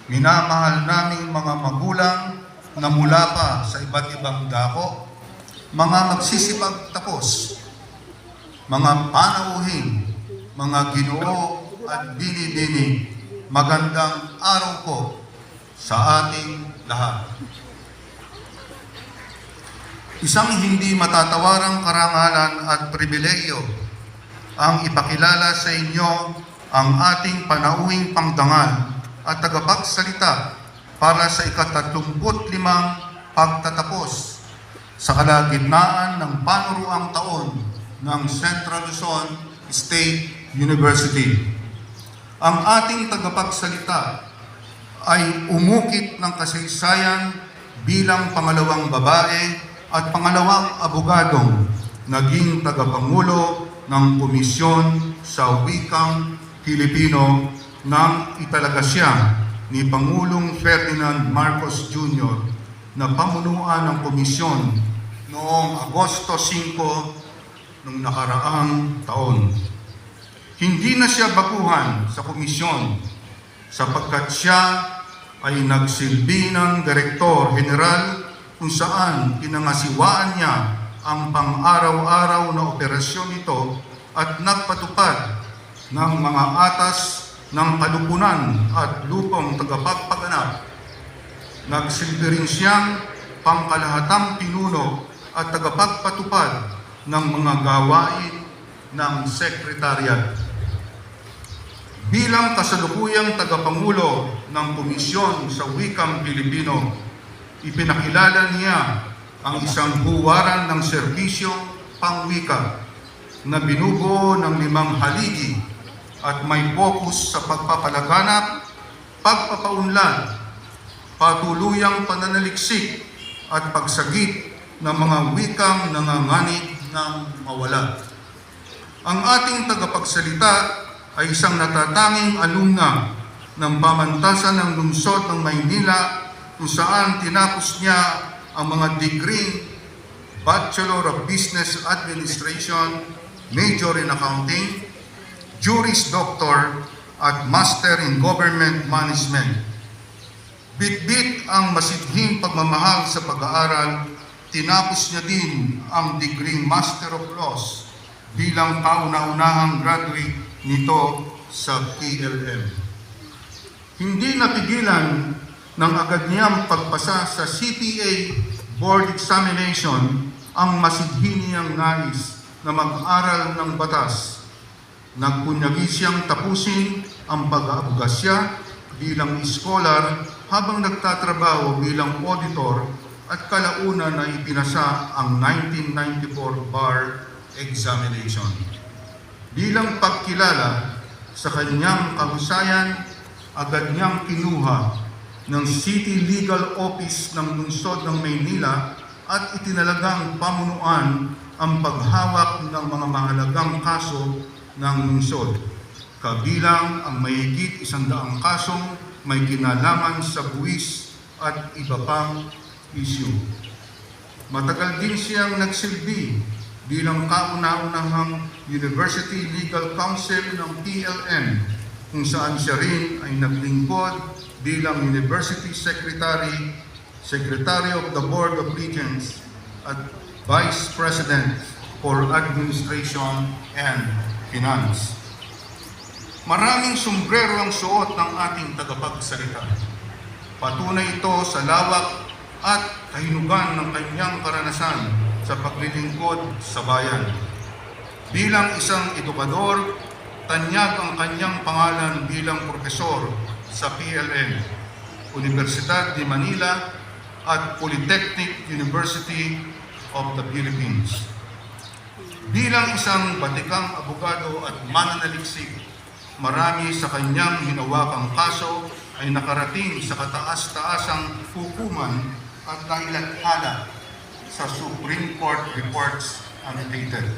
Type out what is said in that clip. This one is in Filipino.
minamahal naming mga magulang na mula pa sa iba't ibang dako, mga magsisipagtapos, mga panauhin, mga ginoo at bini-bini, magandang araw po sa ating lahat. Isang hindi matatawarang karangalan at pribileyo ang ipakilala sa inyo ang ating panauhing pangdangal at tagapagsalita para sa ika-35 pagtatapos sa kalagitnaan ng panuruang taon ng Central Luzon State University. Ang ating tagapagsalita ay umukit ng kasaysayan bilang pangalawang babae at pangalawang abogadong naging tagapangulo ng Komisyon sa Wikang Pilipino nang italaga siya ni Pangulong Ferdinand Marcos Jr. na pamunuan ng komisyon noong Agosto 5 ng nakaraang taon. Hindi na siya baguhan sa komisyon sapagkat siya ay nagsilbi ng Direktor General kung saan pinangasiwaan niya ang pang-araw-araw na operasyon nito at nagpatupad ng mga atas ng kalupunan at lupang tagapagpaganap. Nagsilbi rin siyang pangkalahatang pinuno at tagapagpatupad ng mga gawain ng sekretariat. Bilang kasalukuyang tagapangulo ng Komisyon sa Wikang Pilipino, ipinakilala niya ang isang buwaran ng serbisyong pangwika na binubuo ng 5 haligi at may focus sa pagpapalaganap, pagpapaunlad, patuluyang pananaliksik at pagsagip ng mga wikang nanganganib ng mawala. Ang ating tagapagsalita ay isang natatanging alumna ng pamantasan ng lungsod ng Maynila kung saan tinapos niya ang mga degree Bachelor of Business Administration, Major in Accounting, Juris Doctor at Master in Government Management. Bitbit ang masidhing pagmamahal sa pag-aaral, tinapos niya din ang degree Master of Laws bilang kauna-unahang graduate nito sa PLM. Hindi napigilan nang agad niyang pagpasa sa CPA Board Examination ang masidhi niyang nais na mag-aral ng batas. Nagpunyagi siyang tapusin ang pag-aabogasya bilang scholar habang nagtatrabaho bilang auditor at kalaunan na ipinasa ang 1994 Bar Examination. Bilang pagkilala sa kanyang kahusayan, agad niyang kinuha ng City Legal Office ng Lungsod ng Maynila at itinalagang pamunuan ang paghawak ng mga mahalagang kaso ng lungsod, kabilang ang mahigit 100 kasong may kinalaman sa buwis at iba pang issue. Matagal din siyang nagsilbi bilang kauna-unahang University Legal Counsel ng PLN, kung saan siya rin ay naglingkod bilang University Secretary, Secretary of the Board of Regents at Vice President for Administration and Finance. Maraming sombrero ang suot ng ating tagapagsalita. Patunay ito sa lawak at kahinugan ng kanyang karanasan sa paglilingkod sa bayan. Bilang isang edukador, tanyag ang kanyang pangalan bilang profesor sa PLN, Universidad de Manila at Polytechnic University of the Philippines. Bilang isang batikang abogado at mananaliksik, marami sa kanyang hinawakang kaso ay nakarating sa kataas-taasang hukuman at nailathala sa Supreme Court reports annotated.